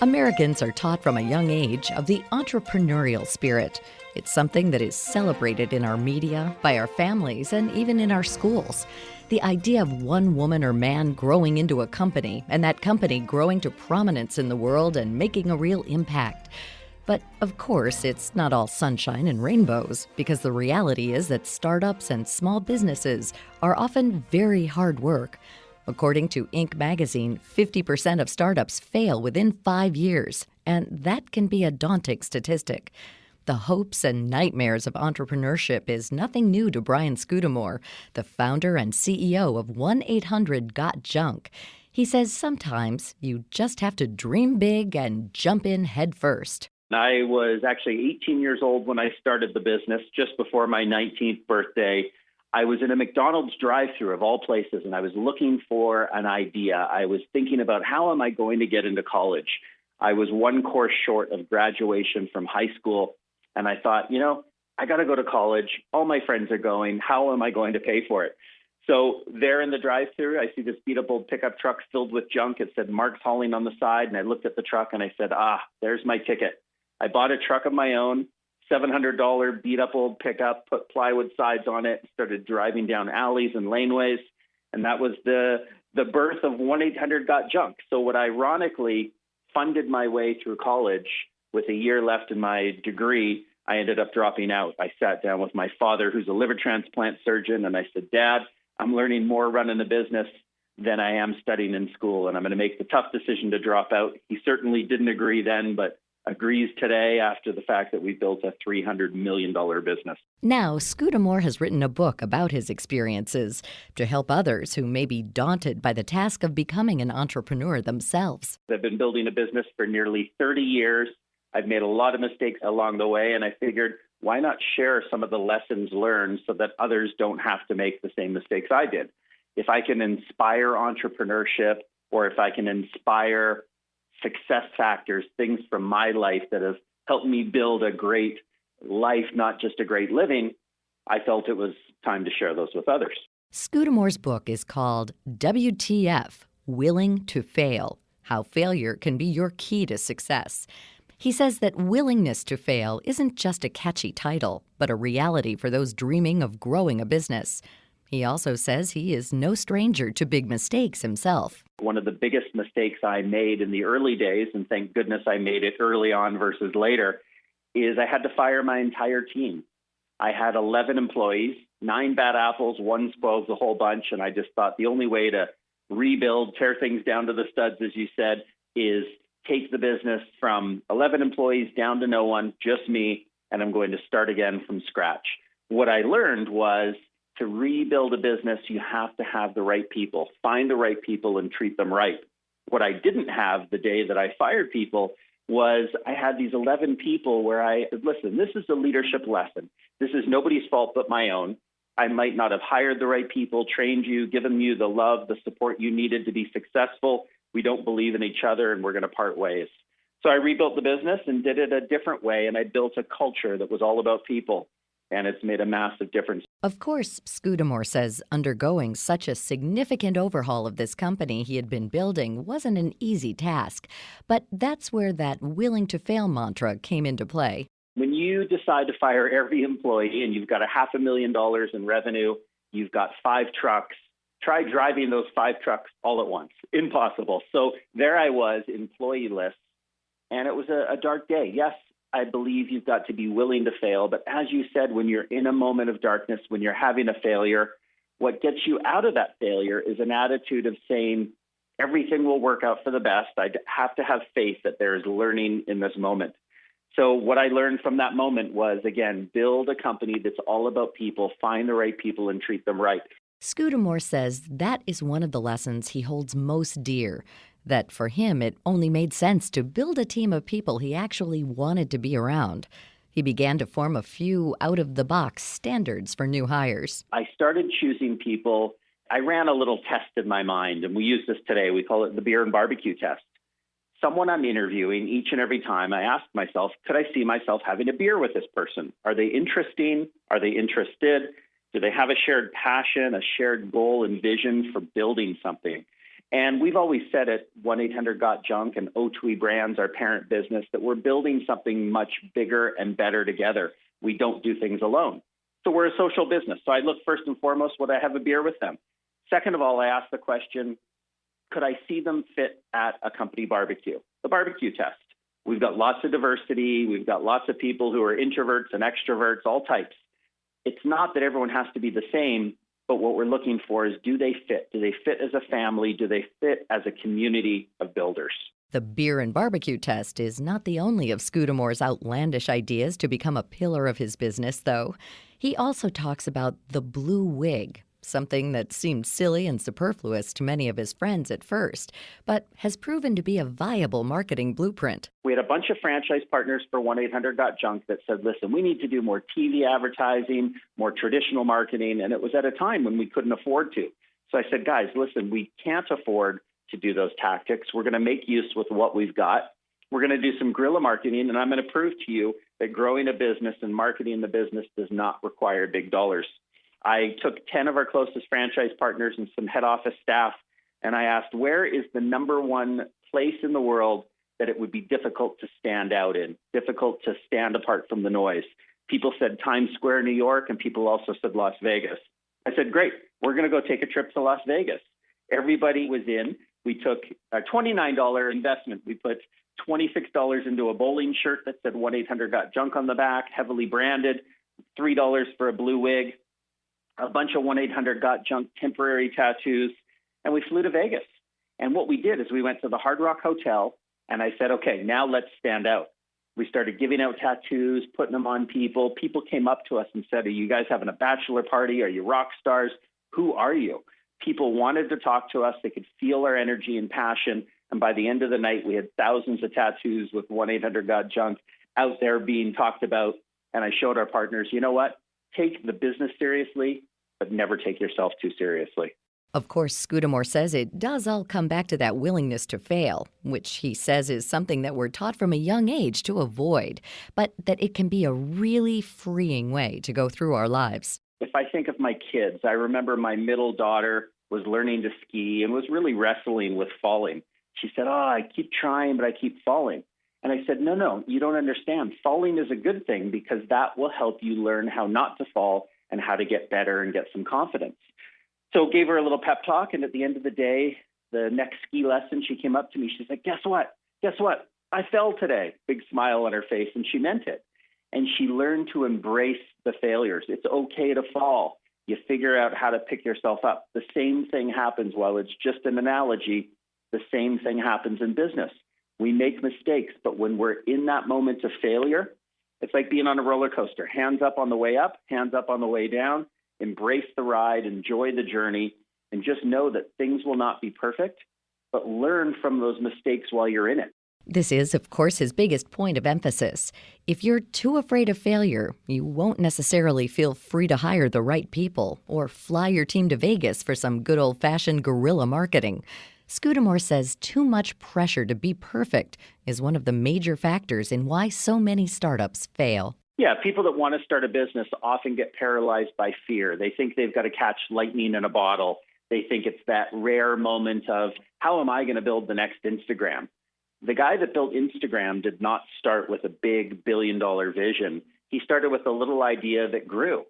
Americans are taught from a young age of the entrepreneurial spirit. It's something that is celebrated in our media, by our families, and even in our schools. The idea of one woman or man growing into a company, and that company growing to prominence in the world and making a real impact. But of course, it's not all sunshine and rainbows, because the reality is that startups and small businesses are often very hard work. According to Inc. magazine, 50% of startups fail within 5 years, and that can be a daunting statistic. The hopes and nightmares of entrepreneurship is nothing new to Brian Scudamore, the founder and CEO of 1-800-GOT-JUNK. He says sometimes you just have to dream big and jump in head first. I was actually 18 years old when I started the business, just before my 19th birthday. I was in a McDonald's drive-thru of all places, and I was looking for an idea. I was thinking about how am I going to get into college? I was one course short of graduation from high school, and I thought, I got to go to college. All my friends are going. How am I going to pay for it? So there in the drive-thru, I see this beat-up old pickup truck filled with junk. It said Mark's Hauling on the side, and I looked at the truck, and I said, there's my ticket. I bought a truck of my own. $700 beat-up old pickup, put plywood sides on it, started driving down alleys and laneways, and that was the birth of 1-800-GOT-JUNK. So what ironically funded my way through college with a year left in my degree, I ended up dropping out. I sat down with my father, who's a liver transplant surgeon, and I said, Dad, I'm learning more running the business than I am studying in school, and I'm going to make the tough decision to drop out. He certainly didn't agree then, but agrees today after the fact that we built a $300 million business. Now, Scudamore has written a book about his experiences to help others who may be daunted by the task of becoming an entrepreneur themselves. I've been building a business for nearly 30 years. I've made a lot of mistakes along the way, and I figured, why not share some of the lessons learned so that others don't have to make the same mistakes I did? If I can inspire entrepreneurship, or if I can inspire success factors, things from my life that have helped me build a great life, not just a great living, I felt it was time to share those with others. Scudamore's book is called WTF, Willing to Fail, How Failure Can Be Your Key to Success. He says that willingness to fail isn't just a catchy title, but a reality for those dreaming of growing a business. He also says he is no stranger to big mistakes himself. One of the biggest mistakes I made in the early days, and thank goodness I made it early on versus later, is I had to fire my entire team. I had 11 employees, 9 bad apples, 1 spoils the whole bunch, and I just thought the only way to rebuild, tear things down to the studs, as you said, is take the business from 11 employees down to no one, just me, and I'm going to start again from scratch. What I learned was, to rebuild a business, you have to have the right people. Find the right people and treat them right. What I didn't have the day that I fired people was I had these 11 people where I said, listen, this is a leadership lesson. This is nobody's fault but my own. I might not have hired the right people, trained you, given you the love, the support you needed to be successful. We don't believe in each other and we're going to part ways. So I rebuilt the business and did it a different way, and I built a culture that was all about people. And it's made a massive difference. Of course, Scudamore says undergoing such a significant overhaul of this company he had been building wasn't an easy task. But that's where that willing to fail mantra came into play. When you decide to fire every employee and you've got $500,000 in revenue, you've got 5 trucks, try driving those 5 trucks all at once. Impossible. So there I was, employee-less, and it was a dark day. Yes, I believe you've got to be willing to fail. But as you said, when you're in a moment of darkness, when you're having a failure, what gets you out of that failure is an attitude of saying, everything will work out for the best. I have to have faith that there is learning in this moment. So what I learned from that moment was, again, build a company that's all about people, find the right people and treat them right. Scudamore says that is one of the lessons he holds most dear. That for him, it only made sense to build a team of people he actually wanted to be around. He began to form a few out-of-the-box standards for new hires. I started choosing people. I ran a little test in my mind, and we use this today. We call it the beer and barbecue test. Someone I'm interviewing, each and every time I ask myself, could I see myself having a beer with this person? Are they interesting? Are they interested? Do they have a shared passion, a shared goal and vision for building something? And we've always said at 1-800-GOT-JUNK and O2E Brands, our parent business, that we're building something much bigger and better together. We don't do things alone. So we're a social business. So I look first and foremost, would I have a beer with them? Second of all, I ask the question, could I see them fit at a company barbecue? The barbecue test. We've got lots of diversity. We've got lots of people who are introverts and extroverts, all types. It's not that everyone has to be the same, but what we're looking for is, do they fit? Do they fit as a family? Do they fit as a community of builders? The beer and barbecue test is not the only of Scudamore's outlandish ideas to become a pillar of his business, though. He also talks about the blue wig, something that seemed silly and superfluous to many of his friends at first, but has proven to be a viable marketing blueprint. We had a bunch of franchise partners for 1-800-GOT-JUNK that said, listen, we need to do more TV advertising, more traditional marketing, and it was at a time when we couldn't afford to. So I said, guys, listen, we can't afford to do those tactics. We're going to make use with what we've got. We're going to do some guerrilla marketing, and I'm going to prove to you that growing a business and marketing the business does not require big dollars. I took 10 of our closest franchise partners and some head office staff, and I asked, where is the number one place in the world that it would be difficult to stand out in, difficult to stand apart from the noise? People said Times Square, New York, and people also said Las Vegas. I said, great, we're going to go take a trip to Las Vegas. Everybody was in. We took a $29 investment. We put $26 into a bowling shirt that said 1-800-GOT-JUNK on the back, heavily branded, $3 for a blue wig, a bunch of 1-800-GOT-JUNK temporary tattoos, and we flew to Vegas. And what we did is we went to the Hard Rock Hotel, and I said, okay, now let's stand out. We started giving out tattoos, putting them on people. People came up to us and said, are you guys having a bachelor party? Are you rock stars? Who are you? People wanted to talk to us. They could feel our energy and passion. And by the end of the night, we had thousands of tattoos with 1-800-GOT-JUNK out there being talked about. And I showed our partners, you know what? Take the business seriously, but never take yourself too seriously. Of course, Scudamore says it does all come back to that willingness to fail, which he says is something that we're taught from a young age to avoid, but that it can be a really freeing way to go through our lives. If I think of my kids, I remember my middle daughter was learning to ski and was really wrestling with falling. She said, I keep trying, but I keep falling. And I said, no, you don't understand. Falling is a good thing because that will help you learn how not to fall and how to get better and get some confidence. So gave her a little pep talk. And at the end of the day, the next ski lesson, she came up to me. She's like, guess what? I fell today. Big smile on her face. And she meant it. And she learned to embrace the failures. It's okay to fall. You figure out how to pick yourself up. The same thing happens, while it's just an analogy, the same thing happens in business. We make mistakes, but when we're in that moment of failure, it's like being on a roller coaster. Hands up on the way up, hands up on the way down. Embrace the ride, enjoy the journey, and just know that things will not be perfect, but learn from those mistakes while you're in it. This is, of course, his biggest point of emphasis. If you're too afraid of failure, you won't necessarily feel free to hire the right people or fly your team to Vegas for some good old-fashioned guerrilla marketing. Scudamore says too much pressure to be perfect is one of the major factors in why so many startups fail. Yeah, people that want to start a business often get paralyzed by fear. They think they've got to catch lightning in a bottle. They think it's that rare moment of, how am I going to build the next Instagram? The guy that built Instagram did not start with a big billion-dollar vision. He started with a little idea that grew.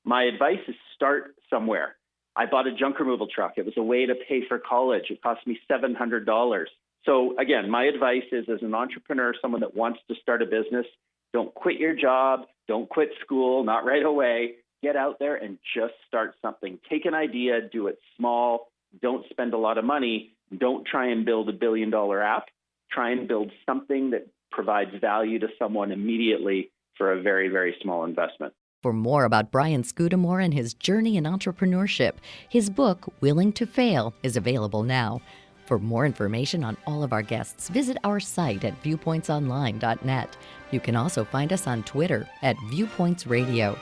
My advice is start somewhere. I bought a junk removal truck. It was a way to pay for college. It cost me $700. So again, my advice is, as an entrepreneur, someone that wants to start a business, don't quit your job. Don't quit school, not right away. Get out there and just start something. Take an idea, do it small. Don't spend a lot of money. Don't try and build a billion-dollar app. Try and build something that provides value to someone immediately for a very, very small investment. For more about Brian Scudamore and his journey in entrepreneurship, his book, Willing to Fail, is available now. For more information on all of our guests, visit our site at viewpointsonline.net. You can also find us on Twitter at Viewpoints Radio.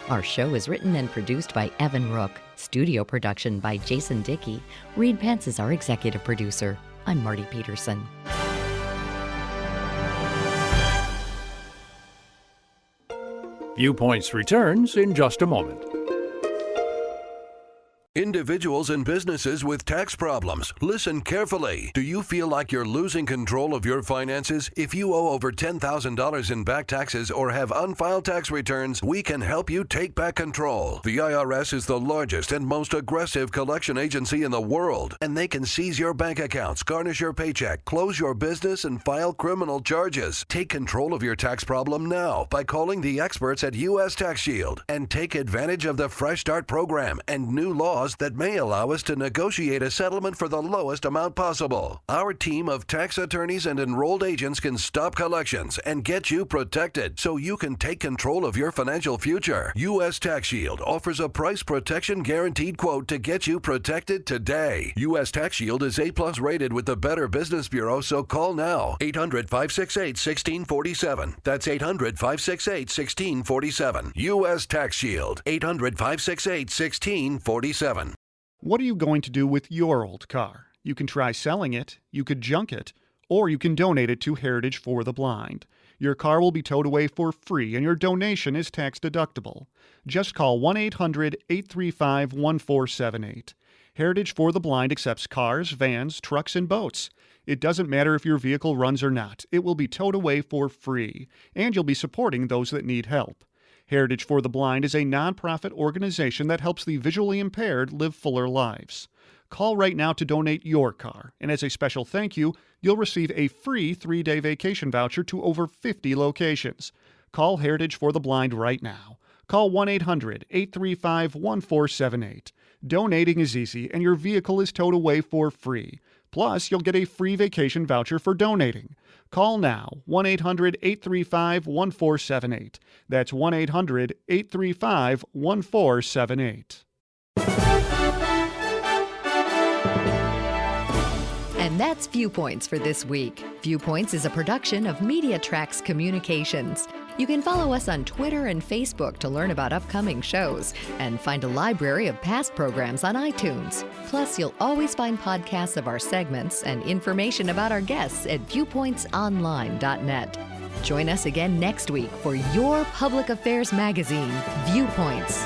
Our show is written and produced by Evan Rook. Studio production by Jason Dickey. Reed Pence is our executive producer. I'm Marty Peterson. Viewpoints returns in just a moment. Individuals and businesses with tax problems, listen carefully. Do you feel like you're losing control of your finances? If you owe over $10,000 in back taxes or have unfiled tax returns, we can help you take back control. The IRS is the largest and most aggressive collection agency in the world, and they can seize your bank accounts, garnish your paycheck, close your business, and file criminal charges. Take control of your tax problem now by calling the experts at U.S. Tax Shield and take advantage of the Fresh Start program and new laws that may allow us to negotiate a settlement for the lowest amount possible. Our team of tax attorneys and enrolled agents can stop collections and get you protected so you can take control of your financial future. U.S. Tax Shield offers a price protection guaranteed quote to get you protected today. U.S. Tax Shield is A+ rated with the Better Business Bureau, so call now. 800-568-1647. That's 800-568-1647. U.S. Tax Shield. 800-568-1647. What are you going to do with your old car? You can try selling it, you could junk it, or you can donate it to Heritage for the Blind. Your car will be towed away for free and your donation is tax deductible. Just call 1-800-835-1478. Heritage for the Blind accepts cars, vans, trucks, and boats. It doesn't matter if your vehicle runs or not. It will be towed away for free, and you'll be supporting those that need help. Heritage for the Blind is a nonprofit organization that helps the visually impaired live fuller lives. Call right now to donate your car, and as a special thank you, you'll receive a free 3-day vacation voucher to over 50 locations. Call Heritage for the Blind right now. Call 1-800-835-1478. Donating is easy, and your vehicle is towed away for free. Plus, you'll get a free vacation voucher for donating. Call now, 1-800-835-1478. That's 1-800-835-1478. And that's Viewpoints for this week. Viewpoints is a production of Media Tracks Communications. You can follow us on Twitter and Facebook to learn about upcoming shows and find a library of past programs on iTunes. Plus, you'll always find podcasts of our segments and information about our guests at viewpointsonline.net. Join us again next week for your public affairs magazine, Viewpoints.